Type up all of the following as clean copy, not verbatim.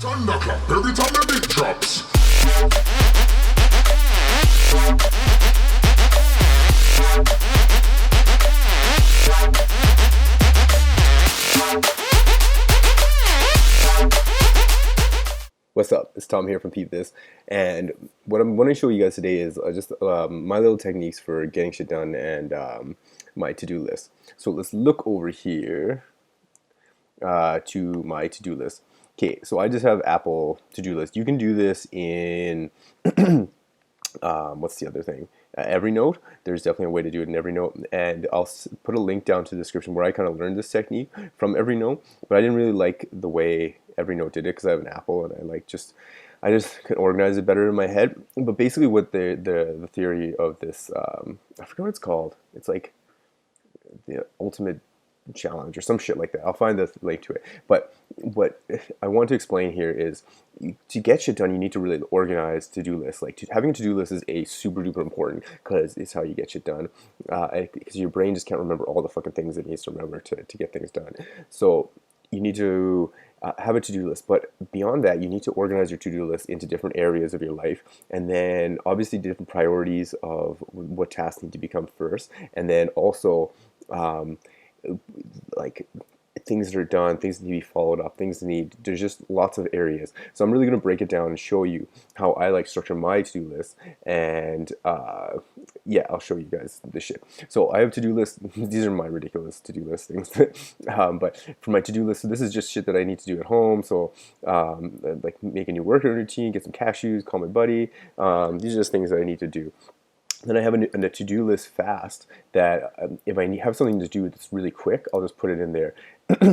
Thunderclap every time the beat drops. What's up? It's Tom here from Peep This, and what I'm going to show you guys today is just my little techniques for getting shit done and my to-do list. So let's look over here to my to-do list. Okay, so I just have Apple to-do list. You can do this in what's the other thing? Evernote. There's definitely a way to do it in Evernote, and I'll put a link down to the description where I kind of learned this technique from Evernote, but I didn't really like the way Evernote did it because I have an Apple and I just can organize it better in my head. But basically, what the theory of this I forget what it's called. It's like the ultimate challenge or some shit like that. I'll find the link to it. But what I want to explain here is to get shit done, you need to really organize to-do lists. Having a to-do list is super duper important because it's how you get shit done. Because your brain just can't remember all the fucking things it needs to remember to get things done. So you need to have a to-do list, but beyond that, you need to organize your to-do list into different areas of your life, and then obviously different priorities of what tasks need to become first, and then also like things that are done, things that need to be followed up, there's just lots of areas. So I'm really going to break it down and show you how I like structure my to-do list, and yeah, I'll show you guys this shit. So I have to-do lists. These are my ridiculous to-do list things. But for my to-do list, so this is just shit that I need to do at home. So like make a new workout routine, get some cashews, call my buddy. These are just things that I need to do. Then I have a to-do list fast that if I have something to do that's really quick, I'll just put it in there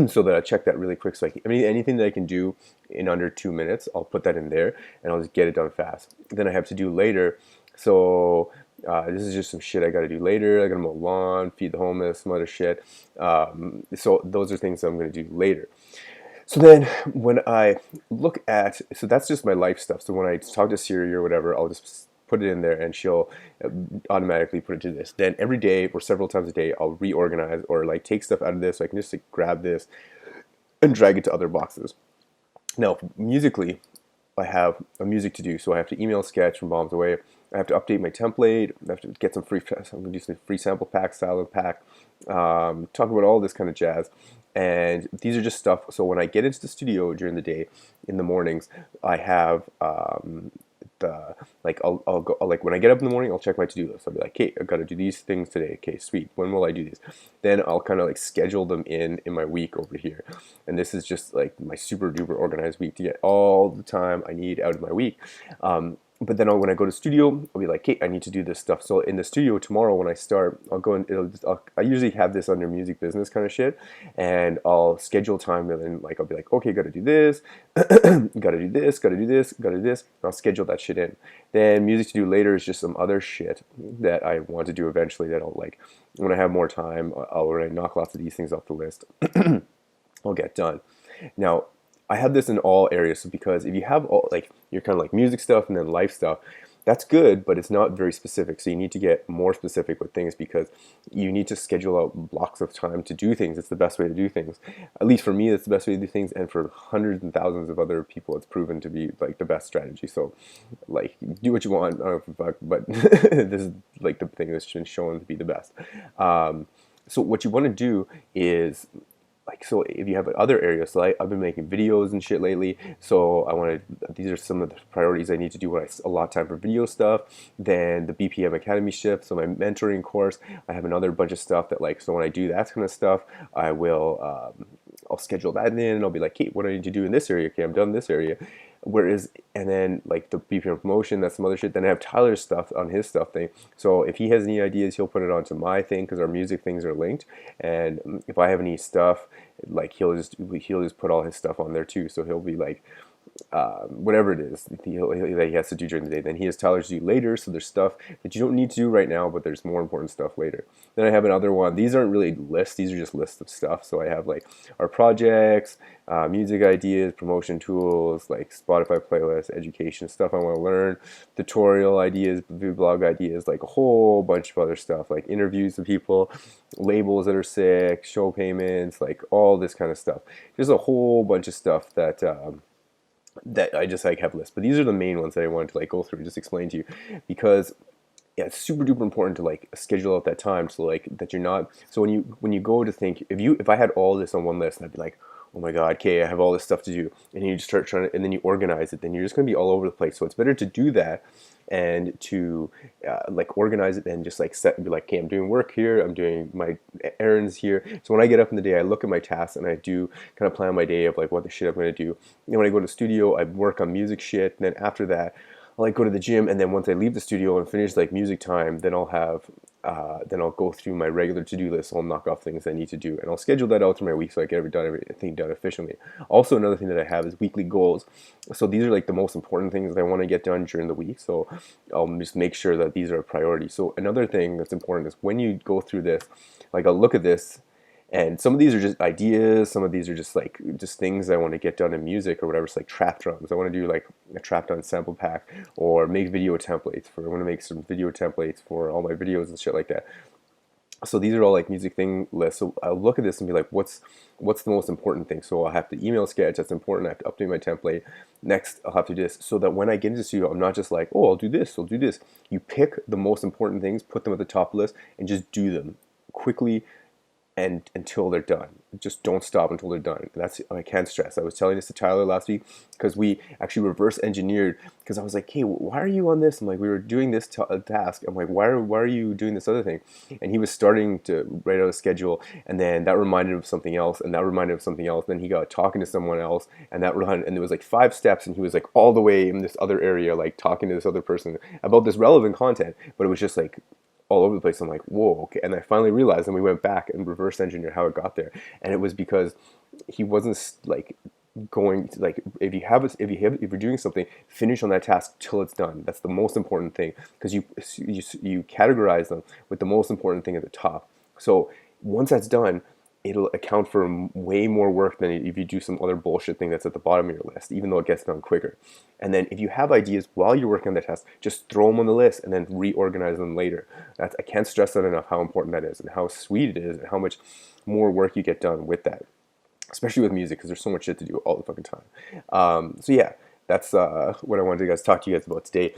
so that I check that really quick. So anything that I can do in under 2 minutes, I'll put that in there and I'll just get it done fast. Then I have to do later. So this is just some shit I got to do later. I got to mow lawn, feed the homeless, some other shit. So those are things that I'm going to do later. So then when I look at, so that's just my life stuff. So when I talk to Siri or whatever, I'll just put it in there and she'll automatically put it to this. Then every day or several times a day, I'll reorganize or like take stuff out of this. So I can just like grab this and drag it to other boxes. Now, musically, I have a music to do. So I have to email Sketch from Bombs Away. I have to update my template. I have to get some free, I'm going to do some free sample pack, style pack, talk about all this kind of jazz. And these are just stuff. So when I get into the studio during the day, in the mornings, I have I'll go like when I get up in the morning, I'll check my to-do list. I'll be like, okay, I've got to do these things today. Okay, sweet. When will I do these? Then I'll kind of like schedule them in my week over here. And this is just like my super duper organized week to get all the time I need out of my week. But then when I go to studio, I'll be like, okay, I need to do this stuff. So in the studio tomorrow when I start, I'll go and I usually have this under music business kind of shit, and I'll schedule time and then like I'll be like, okay, got to do this, got to do this, got to do this, got to do this. And I'll schedule that shit in. Then music to do later is just some other shit that I want to do eventually. That I'll like when I have more time. When I knock lots of these things off the list, I'll get done. Now, I have this in all areas because if you have all like you're kind of like music stuff and then life stuff, that's good, but it's not very specific. So you need to get more specific with things because you need to schedule out blocks of time to do things. It's the best way to do things. At least for me, that's the best way to do things, and for hundreds and thousands of other people, it's proven to be like the best strategy. So like do what you want, I don't know, but this is like the thing that's been shown to be the best. So what you want to do is like, so if you have other areas, so I've been making videos and shit lately, so these are some of the priorities I need to do when I allot time for video stuff. Then the BPM Academy shift, so my mentoring course, I have another bunch of stuff that like, so when I do that kind of stuff, I'll schedule that in and I'll be like, hey, what do I need to do in this area? Okay, I'm done in this area. And then like the BPM promotion, that's some other shit. Then I have Tyler's stuff on his stuff thing. So if he has any ideas, he'll put it onto my thing because our music things are linked. And if I have any stuff, like he'll just put all his stuff on there too. So he'll be like, whatever it is that he has to do during the day. Then he has Tyler's to do later, so there's stuff that you don't need to do right now, but there's more important stuff later. Then I have another one. These aren't really lists, these are just lists of stuff. So I have like our projects, music ideas, promotion tools, like Spotify playlists, education stuff I want to learn, tutorial ideas, blog ideas, like a whole bunch of other stuff, like interviews with people, labels that are sick, show payments, like all this kind of stuff. There's a whole bunch of stuff that that I just like have lists. But these are the main ones that I wanted to like go through and just explain to you, because yeah, it's super duper important to like schedule out that time, so like that you're not, so when you go to think, if I had all this on one list, and I'd be like, oh my god, okay, I have all this stuff to do, and you just start trying to, and then you organize it, then you're just going to be all over the place. So it's better to do that and to like organize it and just like set and be like, okay, I'm doing work here, I'm doing my errands here. So when I get up in the day, I look at my tasks and I do kind of plan my day of like what the shit I'm going to do. And then when I go to the studio, I work on music shit, and then after that I'll like go to the gym, and then once I leave the studio and finish like music time, then I'll have then I'll go through my regular to-do list. I'll knock off things I need to do, and I'll schedule that out through my week so I get everything done efficiently. Also, another thing that I have is weekly goals. So these are like the most important things that I want to get done during the week. So I'll just make sure that these are a priority. So another thing that's important is when you go through this, like I'll look at this, and some of these are just ideas, some of these are just like just things I want to get done in music or whatever. It's like trap drums. I want to do like a trap drum sample pack, or make video templates for, I want to make some video templates for all my videos and shit like that. So these are all like music thing lists. So I'll look at this and be like, what's the most important thing? So I'll have to email sketch, that's important. I have to update my template. Next, I'll have to do this, so that when I get into the studio, I'm not just like, oh, I'll do this, I'll do this. You pick the most important things, put them at the top of the list, and just do them quickly and until they're done. Just don't stop until they're done. That's, I can't stress. I was telling this to Tyler last week, because we actually reverse engineered, because I was like, hey, why are you on this? I'm like, we were doing this task. I'm like, why are you doing this other thing? And he was starting to write out a schedule, and then that reminded him of something else, and that reminded him of something else. Then he got talking to someone else, and that reminded, and there was like 5 steps, and he was like all the way in this other area, like talking to this other person about this relevant content, but it was just like all over the place. I'm like, whoa, okay. And I finally realized, and we went back and reverse engineered how it got there. And it was because he wasn't like going to, like, if you're doing something, finish on that task till it's done. That's the most important thing, because you categorize them with the most important thing at the top. So once that's done, it'll account for way more work than if you do some other bullshit thing that's at the bottom of your list, even though it gets done quicker. And then if you have ideas while you're working on the task, just throw them on the list and then reorganize them later. I can't stress that enough, how important that is, and how sweet it is, and how much more work you get done with that, especially with music, because there's so much shit to do all the fucking time. So yeah, that's what I wanted to talk to you guys about today.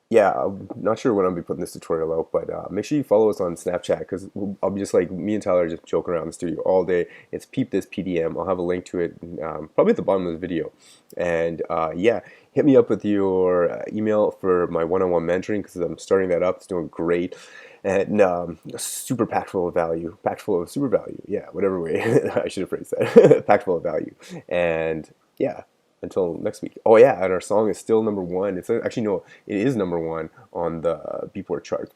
Yeah, I'm not sure when I'll be putting this tutorial out, but make sure you follow us on Snapchat, because I'll be just like, me and Tyler are just joking around in the studio all day. It's Peep This PDM. I'll have a link to it probably at the bottom of the video. And yeah, hit me up with your email for my one-on-one mentoring, because I'm starting that up. It's doing great. And super packed full of value, packed full of super value. Yeah, whatever way I should have phrased that. Packed full of value. And yeah. Until next week. Oh yeah, and our song is still #1. It's actually, no, it is #1 on the Beatport charts.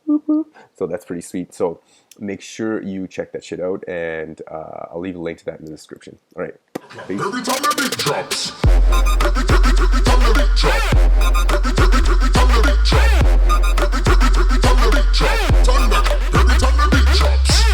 So that's pretty sweet. So make sure you check that shit out, and I'll leave a link to that in the description. All right. Peace. Every time the beat drops. Every time the beat drops.